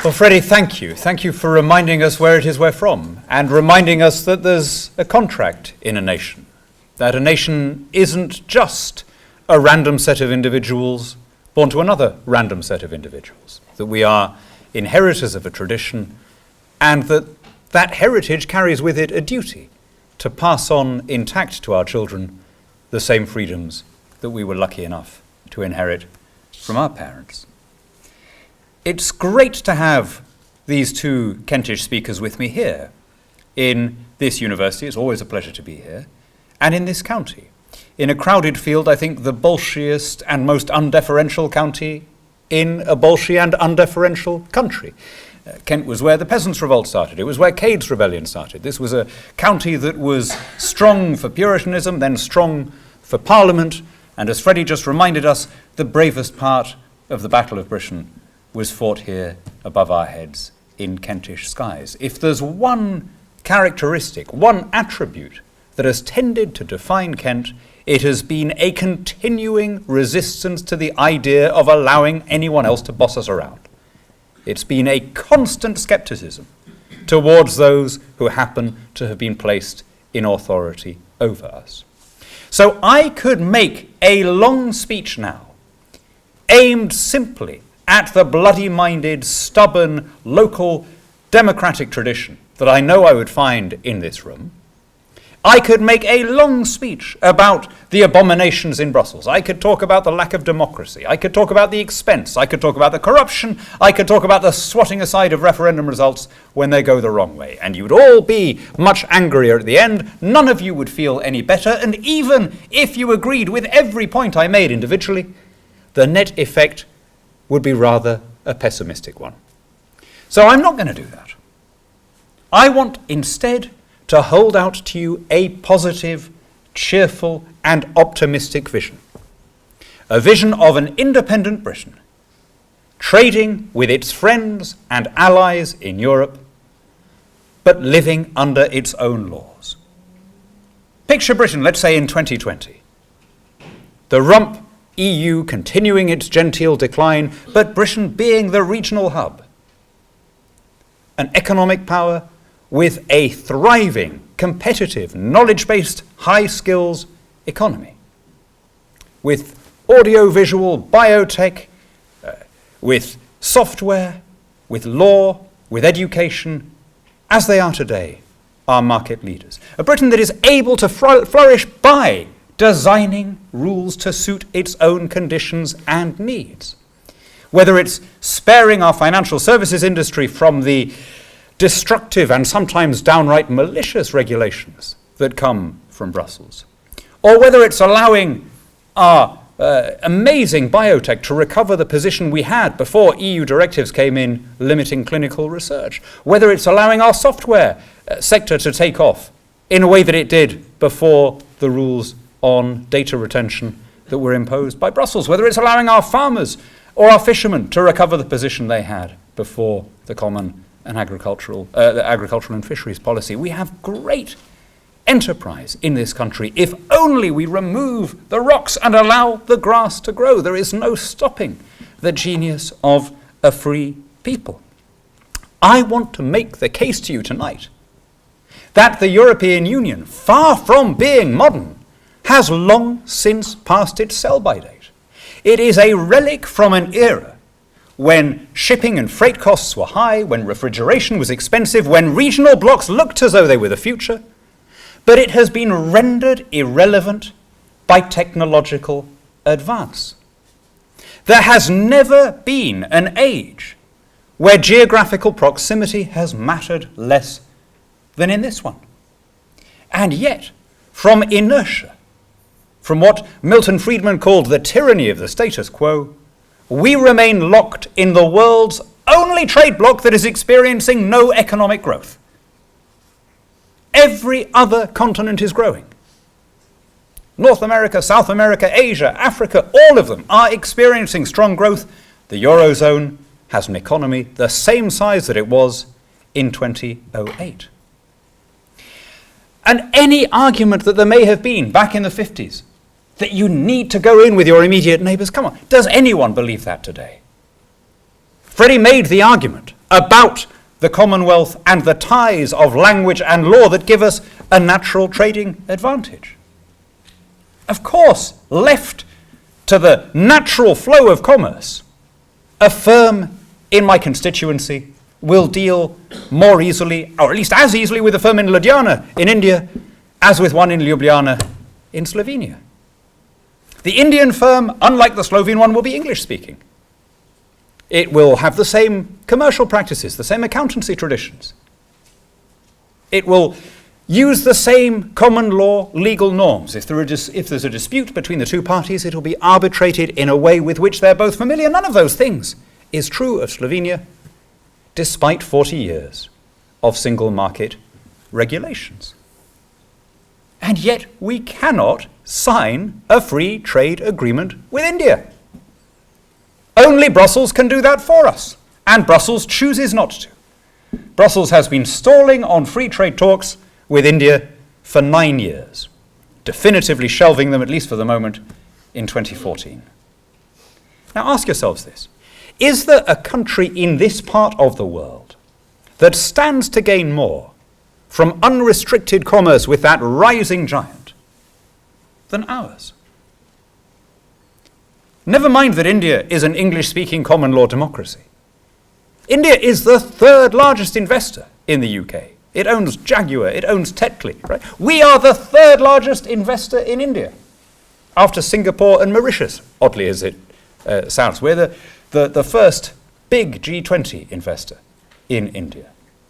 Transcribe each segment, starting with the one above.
Well, Freddie, thank you. Thank you for reminding us where it is we're from and reminding us that there's a contract in a nation, that a nation isn't just a random set of individuals born to another random set of individuals, that we are inheritors of a tradition and that that heritage carries with it a duty to pass on intact to our children the same freedoms that we were lucky enough to inherit from our parents. It's great to have these two Kentish speakers with me here in this university. It's always a pleasure to be here, and in this county. In a crowded field, I think the bolshiest and most undeferential county in a bolshy and undeferential country. Kent was where the Peasants' Revolt started. It was where Cade's Rebellion started. This was a county that was strong for Puritanism, then strong for Parliament, and as Freddie just reminded us, the bravest part of the Battle of Britain was fought here above our heads in Kentish skies. If there's one characteristic, one attribute that has tended to define Kent, it has been a continuing resistance to the idea of allowing anyone else to boss us around. It's been a constant skepticism towards those who happen to have been placed in authority over us. So I could make a long speech now, aimed simply at the bloody-minded, stubborn, local democratic tradition that I know I would find in this room. I could make a long speech about the abominations in Brussels. I could talk about the lack of democracy. I could talk about the expense. I could talk about the corruption. I could talk about the swatting aside of referendum results when they go the wrong way. And you'd all be much angrier at the end. None of you would feel any better. And even if you agreed with every point I made individually, the net effect would be rather a pessimistic one. So I'm not going to do that. I want instead to hold out to you a positive, cheerful, and optimistic vision. A vision of an independent Britain, trading with its friends and allies in Europe, but living under its own laws. Picture Britain, let's say in 2020. The rump EU continuing its genteel decline, but Britain being the regional hub. An economic power with a thriving, competitive, knowledge-based, high-skills economy. With audio-visual, biotech, with software, with law, with education, as they are today, are market leaders. A Britain that is able to flourish by designing rules to suit its own conditions and needs. Whether it's sparing our financial services industry from the destructive and sometimes downright malicious regulations that come from Brussels, or whether it's allowing our amazing biotech to recover the position we had before EU directives came in limiting clinical research, whether it's allowing our software sector to take off in a way that it did before the rules on data retention that were imposed by Brussels, whether it's allowing our farmers or our fishermen to recover the position they had before the common and agricultural and fisheries policy. We have great enterprise in this country if only we remove the rocks and allow the grass to grow. There is no stopping the genius of a free people. I want to make the case to you tonight that the European Union, far from being modern, has long since passed its sell-by date. It is a relic from an era when shipping and freight costs were high, when refrigeration was expensive, when regional blocks looked as though they were the future, but it has been rendered irrelevant by technological advance. There has never been an age where geographical proximity has mattered less than in this one. And yet, from inertia, from what Milton Friedman called the tyranny of the status quo, we remain locked in the world's only trade bloc that is experiencing no economic growth. Every other continent is growing. North America, South America, Asia, Africa, all of them are experiencing strong growth. The Eurozone has an economy the same size that it was in 2008. And any argument that there may have been back in the 50s that you need to go in with your immediate neighbours, come on, does anyone believe that today? Freddie made the argument about the Commonwealth and the ties of language and law that give us a natural trading advantage. Of course, left to the natural flow of commerce, a firm in my constituency will deal more easily, or at least as easily, with a firm in Ljubljana in India as with one in Ljubljana in Slovenia. The Indian firm, unlike the Slovene one, will be English-speaking. It will have the same commercial practices, the same accountancy traditions. It will use the same common law legal norms. If there's a dispute between the two parties, it will be arbitrated in a way with which they're both familiar. None of those things is true of Slovenia, despite 40 years of single market regulations. And yet we cannot sign a free trade agreement with India. Only Brussels can do that for us, and Brussels chooses not to. Brussels has been stalling on free trade talks with India for 9 years, definitively shelving them, at least for the moment, in 2014. Now ask yourselves this. Is there a country in this part of the world that stands to gain more from unrestricted commerce with that rising giant than ours? Never mind that India is an English-speaking common law democracy. India is the third largest investor in the UK. It owns Jaguar, it owns Tetley, right? We are the third largest investor in India, after Singapore and Mauritius, oddly as it sounds. We're the first big G20 investor in India.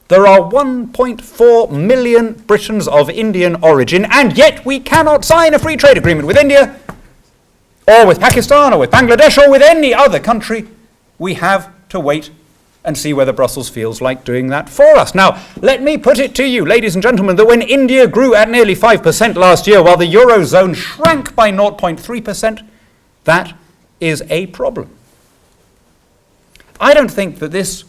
There are 1.4 million Britons of Indian origin, and yet we cannot sign a free trade agreement with India, or with Pakistan, or with Bangladesh, or with any other country. We have to wait and see whether Brussels feels like doing that for us. Now, let me put it to you, ladies and gentlemen, that when India grew at nearly 5% last year, while the Eurozone shrank by 0.3%, that is a problem. I don't think that this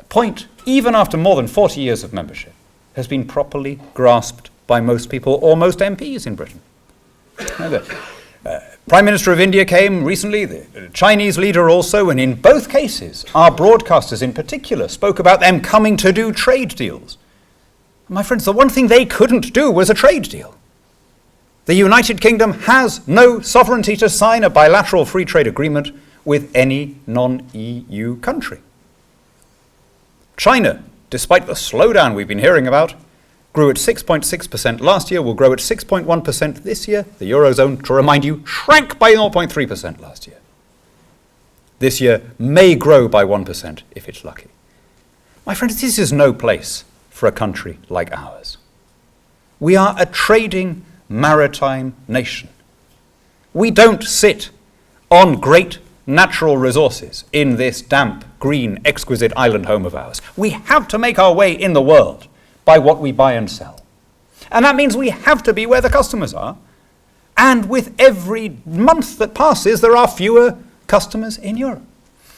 point, even after more than 40 years of membership, has been properly grasped by most people or most MPs in Britain. Now, the Prime Minister of India came recently, the Chinese leader also, and in both cases, our broadcasters in particular spoke about them coming to do trade deals. My friends, the one thing they couldn't do was a trade deal. The United Kingdom has no sovereignty to sign a bilateral free trade agreement with any non-EU country. China, despite the slowdown we've been hearing about, grew at 6.6% last year, will grow at 6.1% this year. The Eurozone, to remind you, shrank by 0.3% last year. This year may grow by 1% if it's lucky. My friends, this is no place for a country like ours. We are a trading maritime nation. We don't sit on great natural resources in this damp, green, exquisite island home of ours. We have to make our way in the world by what we buy and sell. And that means we have to be where the customers are. And with every month that passes, there are fewer customers in Europe.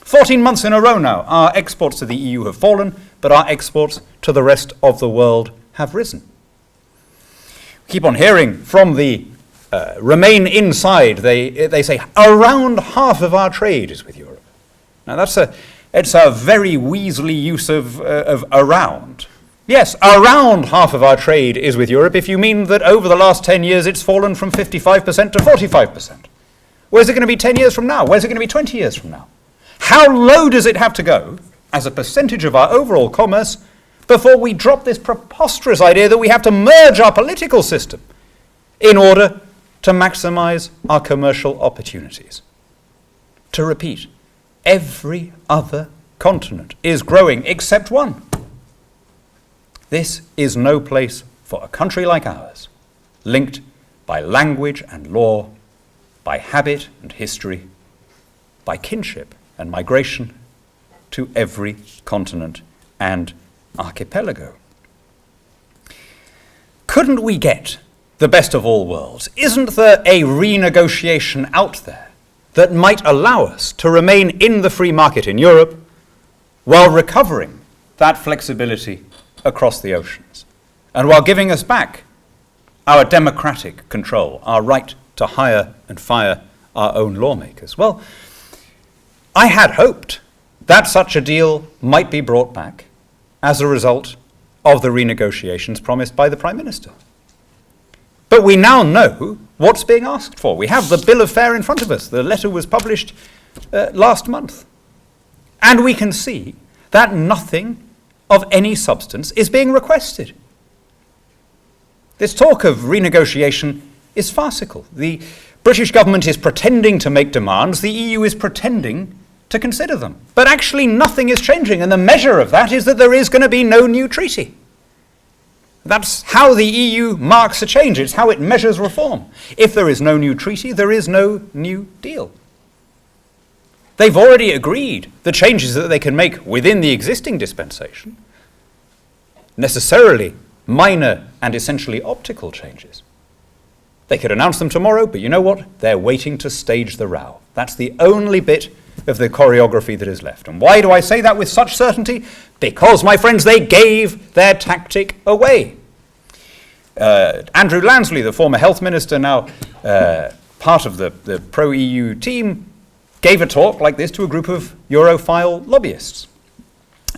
14 months in a row now, our exports to the EU have fallen, but our exports to the rest of the world have risen. We keep on hearing from the Remain inside, they say around half of our trade is with Europe. Now it's a very Weasley use of around. Yes, around half of our trade is with Europe, if you mean that over the last 10 years it's fallen from 55% to 45%. Where's it going to be 10 years from now? Where's it going to be 20 years from now? How low does it have to go as a percentage of our overall commerce before we drop this preposterous idea that we have to merge our political system in order to maximize our commercial opportunities? To repeat, every other continent is growing except one. This is no place for a country like ours, linked by language and law, by habit and history, by kinship and migration to every continent and archipelago. Couldn't we get the best of all worlds? Isn't there a renegotiation out there that might allow us to remain in the free market in Europe while recovering that flexibility across the oceans, and while giving us back our democratic control, our right to hire and fire our own lawmakers? Well, I had hoped that such a deal might be brought back as a result of the renegotiations promised by the Prime Minister. But we now know what's being asked for. We have the bill of fare in front of us. The letter was published last month. And we can see that nothing of any substance is being requested. This talk of renegotiation is farcical. The British government is pretending to make demands. The EU is pretending to consider them. But actually nothing is changing, and the measure of that is that there is going to be no new treaty. That's how the EU marks a change. It's how it measures reform. If there is no new treaty, there is no new deal. They've already agreed the changes that they can make within the existing dispensation, necessarily minor and essentially optical changes. They could announce them tomorrow, but you know what? They're waiting to stage the row. That's the only bit of the choreography that is left. And why do I say that with such certainty? Because, my friends, they gave their tactic away. Andrew Lansley, the former health minister, now part of the pro-EU team, gave a talk like this to a group of Europhile lobbyists.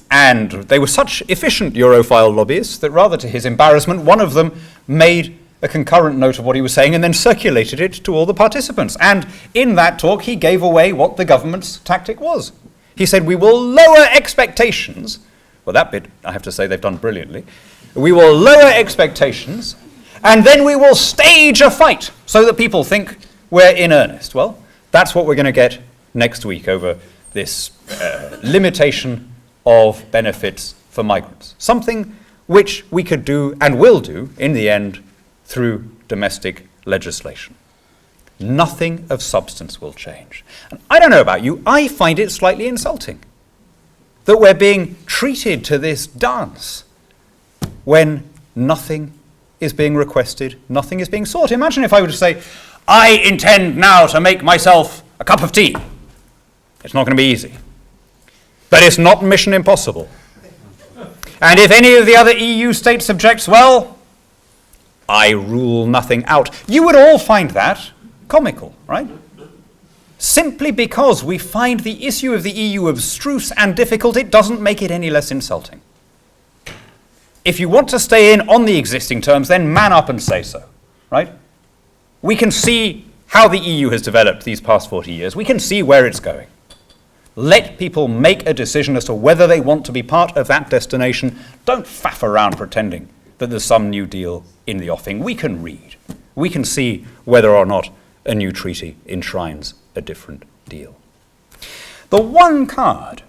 And they were such efficient Europhile lobbyists that, rather to his embarrassment, one of them made a concurrent note of what he was saying and then circulated it to all the participants. And in that talk, he gave away what the government's tactic was. He said, we will lower expectations. Well, that bit, I have to say, they've done brilliantly. We will lower expectations, and then we will stage a fight so that people think we're in earnest. Well, that's what we're going to get next week over this limitation of benefits for migrants. Something which we could do and will do in the end through domestic legislation. Nothing of substance will change. And I don't know about you, I find it slightly insulting that we're being treated to this dance when nothing is being requested, nothing is being sought. Imagine if I were to say, I intend now to make myself a cup of tea. It's not going to be easy. But it's not mission impossible. And if any of the other EU states objects, well, I rule nothing out. You would all find that comical, right? Simply because we find the issue of the EU abstruse and difficult, it doesn't make it any less insulting. If you want to stay in on the existing terms, then man up and say so, right? We can see how the EU has developed these past 40 years. We can see where it's going. Let people make a decision as to whether they want to be part of that destination. Don't faff around pretending that there's some new deal in the offing. We can read. We can see whether or not a new treaty enshrines a different deal. The one card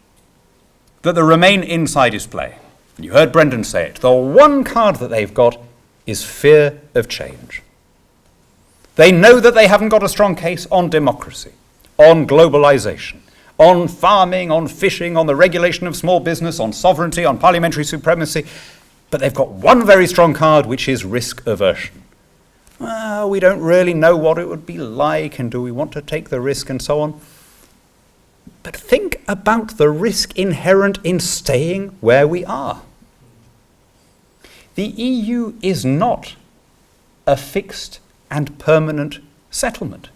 that the Remain insiders play, you heard Brendan say it, the one card that they've got is fear of change. They know that they haven't got a strong case on democracy, on globalization, on farming, on fishing, on the regulation of small business, on sovereignty, on parliamentary supremacy. But they've got one very strong card, which is risk aversion. Well, we don't really know what it would be like, and do we want to take the risk, and so on. But think about the risk inherent in staying where we are. The EU is not a fixed and permanent settlement.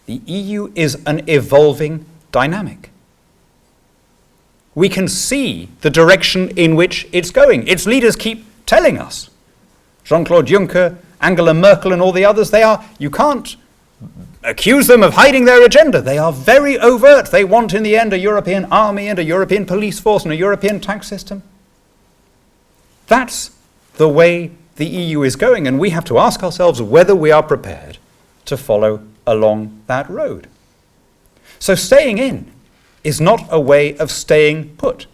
The EU is an evolving dynamic. We can see the direction in which it's going. Its leaders keep telling us. Jean-Claude Juncker, Angela Merkel, and all the others, you can't accuse them of hiding their agenda. They are very overt. They want, in the end, a European army and a European police force and a European tax system. That's the way the EU is going, and we have to ask ourselves whether we are prepared to follow along that road. So staying in is not a way of staying put.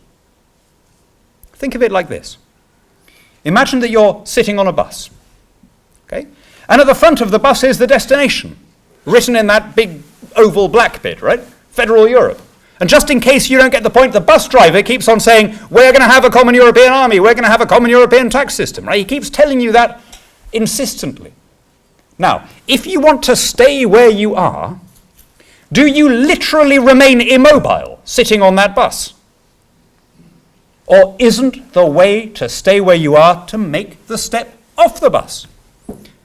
Think of it like this. Imagine that you're sitting on a bus, okay? And at the front of the bus is the destination, written in that big oval black bit, right? Federal Europe. And just in case you don't get the point, the bus driver keeps on saying, we're going to have a common European army, we're going to have a common European tax system, right? He keeps telling you that insistently. Now, if you want to stay where you are, do you literally remain immobile, sitting on that bus? Or isn't the way to stay where you are to make the step off the bus,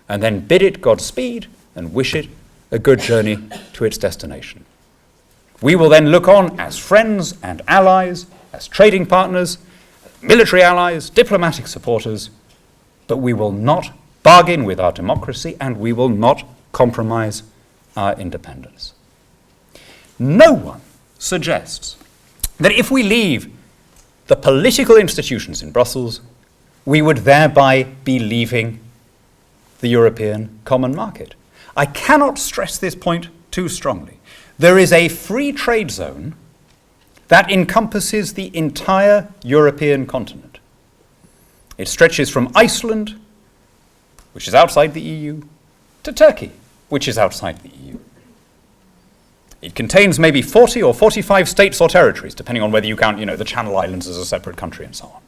and then bid it Godspeed and wish it a good journey to its destination? We will then look on as friends and allies, as trading partners, military allies, diplomatic supporters, but we will not bargain with our democracy and we will not compromise our independence. No one suggests that if we leave the political institutions in Brussels, we would thereby be leaving the European common market. I cannot stress this point too strongly. There is a free trade zone that encompasses the entire European continent. It stretches from Iceland, which is outside the EU, to Turkey, which is outside the EU. It contains maybe 40 or 45 states or territories, depending on whether you count, the Channel Islands as a separate country and so on.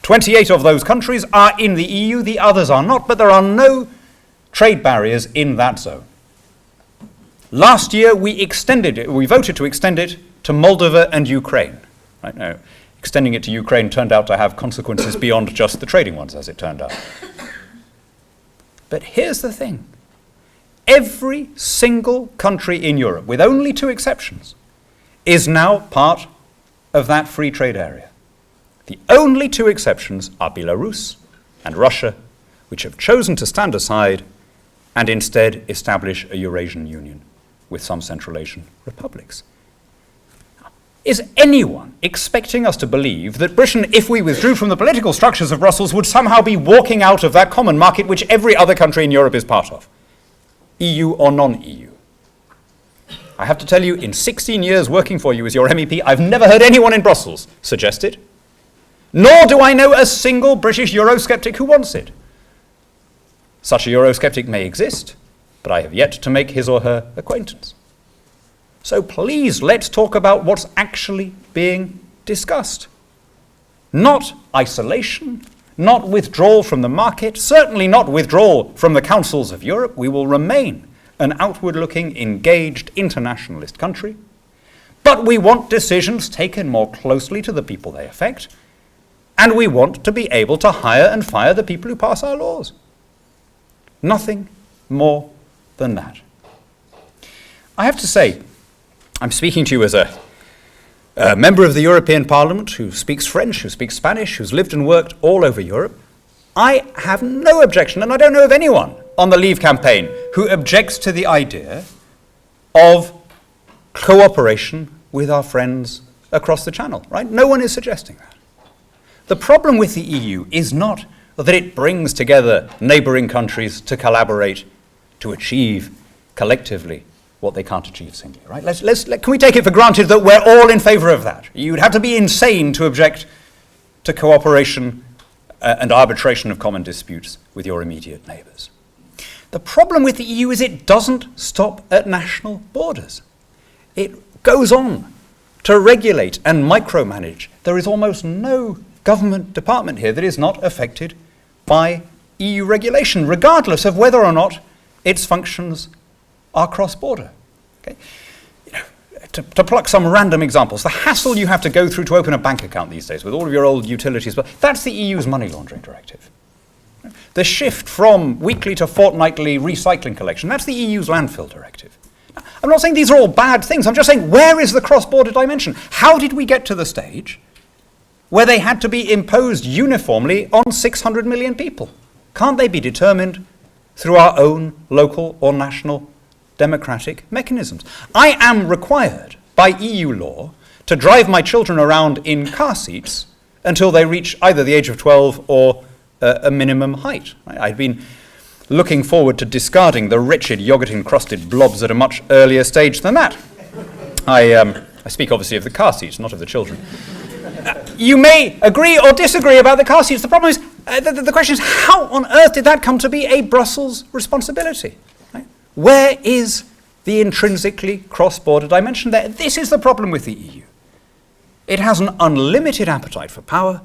28 of those countries are in the EU, the others are not, but there are no trade barriers in that zone. Last year we voted to extend it to Moldova and Ukraine. Right now, extending it to Ukraine turned out to have consequences beyond just the trading ones, as it turned out. But here's the thing. Every single country in Europe, with only 2 exceptions, is now part of that free trade area. The only 2 exceptions are Belarus and Russia, which have chosen to stand aside and instead establish a Eurasian Union with some Central Asian republics. Is anyone expecting us to believe that Britain, if we withdrew from the political structures of Brussels, would somehow be walking out of that common market which every other country in Europe is part of, EU or non-EU? I have to tell you, in 16 years working for you as your MEP, I've never heard anyone in Brussels suggest it, nor do I know a single British Eurosceptic who wants it. Such a Eurosceptic may exist, but I have yet to make his or her acquaintance. So please, let's talk about what's actually being discussed. Not isolation, not withdrawal from the market, certainly not withdrawal from the councils of Europe. We will remain an outward-looking, engaged, internationalist country, but we want decisions taken more closely to the people they affect, and we want to be able to hire and fire the people who pass our laws. Nothing more than that. I have to say, I'm speaking to you as a member of the European Parliament who speaks French, who speaks Spanish, who's lived and worked all over Europe. I have no objection, and I don't know of anyone on the Leave campaign who objects to the idea of cooperation with our friends across the Channel, right? No one is suggesting that. The problem with the EU is not that it brings together neighbouring countries to collaborate to achieve collectively what they can't achieve singly, right? Can we take it for granted that we're all in favour of that? You'd have to be insane to object to cooperation and arbitration of common disputes with your immediate neighbours. The problem with the EU is it doesn't stop at national borders. It goes on to regulate and micromanage. There is almost no government department here that is not affected by EU regulation, regardless of whether or not its functions are cross-border. Okay? To pluck some random examples, the hassle you have to go through to open a bank account these days with all of your old utilities, but that's the EU's money laundering directive. The shift from weekly to fortnightly recycling collection, that's the EU's landfill directive. I'm not saying these are all bad things, I'm just saying, where is the cross-border dimension? How did we get to the stage where they had to be imposed uniformly on 600 million people? Can't they be determined through our own local or national democratic mechanisms? I am required by EU law to drive my children around in car seats until they reach either the age of 12 or a minimum height. I'd been looking forward to discarding the wretched yogurt-encrusted blobs at a much earlier stage than that. I speak obviously of the car seats, not of the children. You may agree or disagree about the car seats. The problem is, the question is, how on earth did that come to be a Brussels responsibility? Right? Where is the intrinsically cross-border dimension there? This is the problem with the EU. It has an unlimited appetite for power,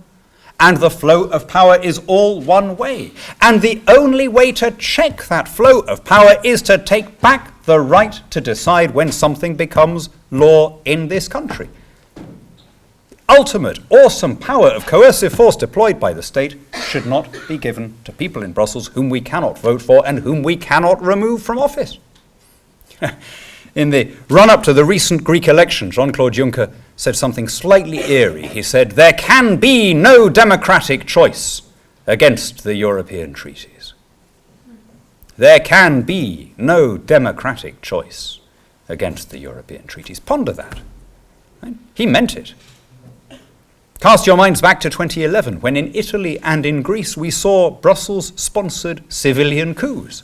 and the flow of power is all one way. And the only way to check that flow of power is to take back the right to decide when something becomes law in this country. Ultimate, awesome power of coercive force deployed by the state should not be given to people in Brussels whom we cannot vote for and whom we cannot remove from office. In the run-up to the recent Greek election, Jean-Claude Juncker said something slightly eerie. He said, "There can be no democratic choice against the European treaties." There can be no democratic choice against the European treaties. Ponder that. Right? He meant it. Cast your minds back to 2011, when in Italy and in Greece we saw Brussels-sponsored civilian coups,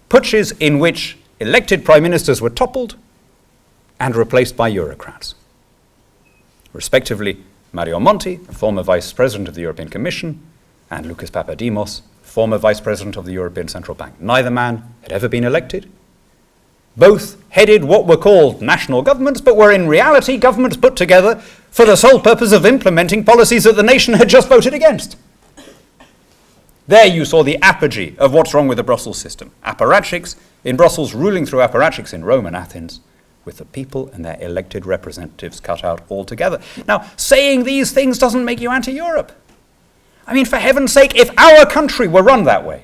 putsches in which elected prime ministers were toppled and replaced by Eurocrats. Respectively, Mario Monti, former vice president of the European Commission, and Lucas Papadimos, former vice president of the European Central Bank. Neither man had ever been elected. Both headed what were called national governments, but were in reality governments put together for the sole purpose of implementing policies that the nation had just voted against. There you saw the apogee of what's wrong with the Brussels system. Apparatchiks in Brussels ruling through apparatchiks in Rome and Athens, with the people and their elected representatives cut out altogether. Now, saying these things doesn't make you anti-Europe. I mean, for heaven's sake, if our country were run that way,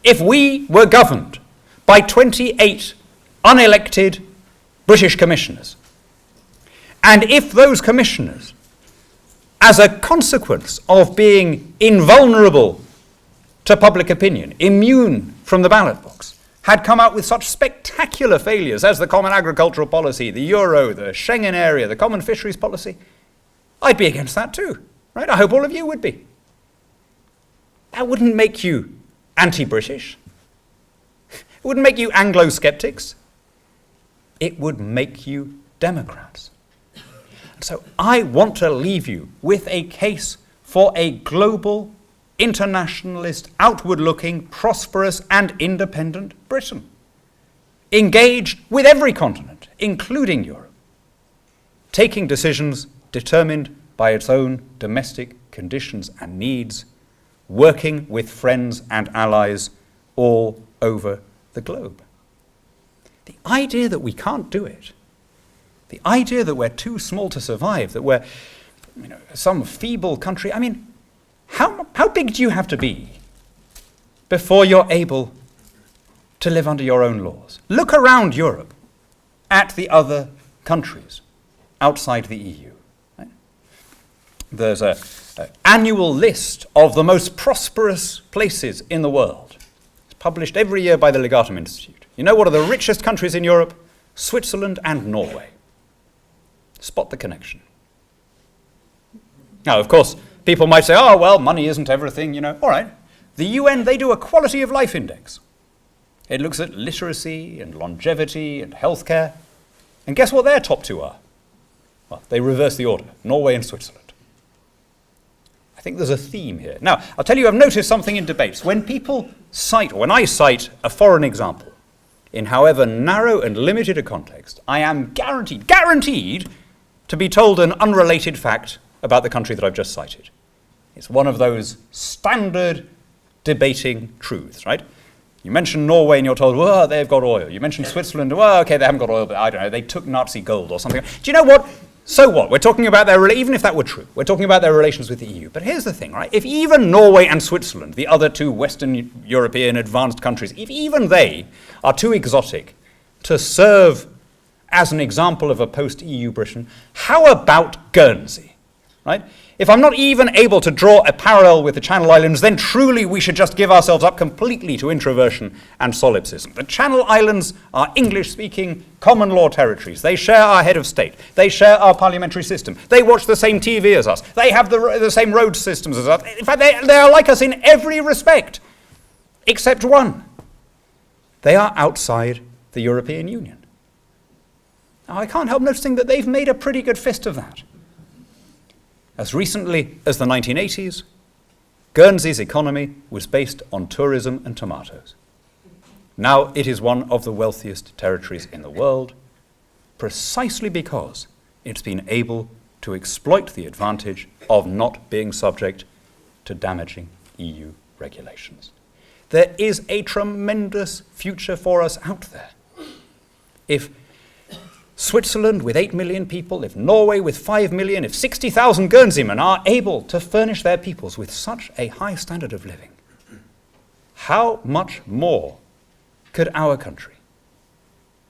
if we were governed by 28 unelected British commissioners, and if those commissioners, as a consequence of being invulnerable to public opinion, immune from the ballot box, had come out with such spectacular failures as the Common Agricultural Policy, the Euro, the Schengen area, the Common Fisheries Policy, I'd be against that too, right? I hope all of you would be. That wouldn't make you anti-British. It wouldn't make you Anglo-skeptics. It would make you Democrats. And so I want to leave you with a case for a global, internationalist, outward-looking, prosperous and independent Britain, engaged with every continent, including Europe, taking decisions determined by its own domestic conditions and needs, working with friends and allies all over the globe. The idea that we can't do it, the idea that we're too small to survive, that we're some feeble country, I mean, how big do you have to be before you're able to live under your own laws? Look around Europe at the other countries outside the EU. Right? There's an annual list of the most prosperous places in the world. It's published every year by the Legatum Institute. You know what are the richest countries in Europe? Switzerland and Norway. Spot the connection. Now, of course, people might say, oh, well, money isn't everything, All right. The UN, they do a quality of life index. It looks at literacy and longevity and healthcare. And guess what their top two are? Well, they reverse the order, Norway and Switzerland. I think there's a theme here. Now, I'll tell you, I've noticed something in debates. When people cite, or when I cite a foreign example, in however narrow and limited a context, I am guaranteed to be told an unrelated fact about the country that I've just cited. It's one of those standard debating truths, right? You mention Norway and you're told, well, they've got oil. You mention Switzerland, well, okay, they haven't got oil, but I don't know, they took Nazi gold or something. Do you know what? So what? We're talking about even if that were true, we're talking about their relations with the EU. But here's the thing, right? If even Norway and Switzerland, the other two Western European advanced countries, if even they are too exotic to serve as an example of a post-EU Britain, how about Guernsey, right? If I'm not even able to draw a parallel with the Channel Islands, then truly we should just give ourselves up completely to introversion and solipsism. The Channel Islands are English-speaking common law territories. They share our head of state. They share our parliamentary system. They watch the same TV as us. They have the same road systems as us. In fact, they are like us in every respect, except one. They are outside the European Union. Now, I can't help noticing that they've made a pretty good fist of that. As recently as the 1980s, Guernsey's economy was based on tourism and tomatoes. Now it is one of the wealthiest territories in the world, precisely because it's been able to exploit the advantage of not being subject to damaging EU regulations. There is a tremendous future for us out there. If Switzerland with 8 million people, if Norway with 5 million, if 60,000 Guernseymen are able to furnish their peoples with such a high standard of living, how much more could our country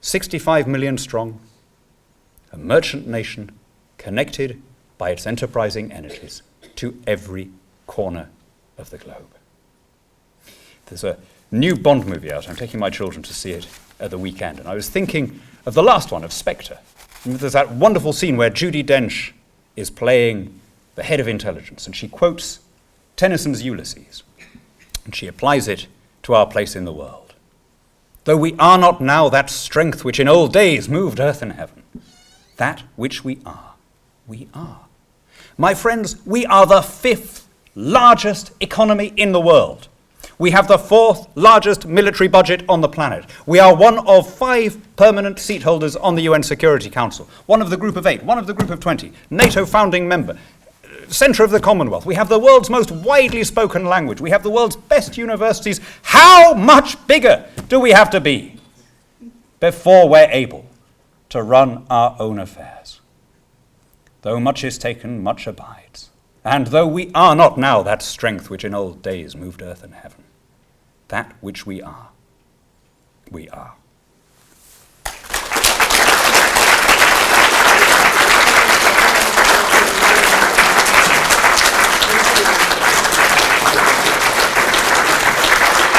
65 million strong, a merchant nation connected by its enterprising energies to every corner of the globe. There's a new Bond movie out. I'm taking my children to see it at the weekend, and I was thinking of the last one, of Spectre. And there's that wonderful scene where Judi Dench is playing the head of intelligence, and she quotes Tennyson's Ulysses, and she applies it to our place in the world. Though we are not now that strength which in old days moved earth and heaven, that which we are, we are. My friends, we are the 5th largest economy in the world. We have the 4th largest military budget on the planet. We are one of 5 permanent seat holders on the UN Security Council, one of the group of 8, one of the group of 20, NATO founding member, centre of the Commonwealth. We have the world's most widely spoken language. We have the world's best universities. How much bigger do we have to be before we're able to run our own affairs? Though much is taken, much abides. And though we are not now that strength which in old days moved earth and heaven, that which we are, we are.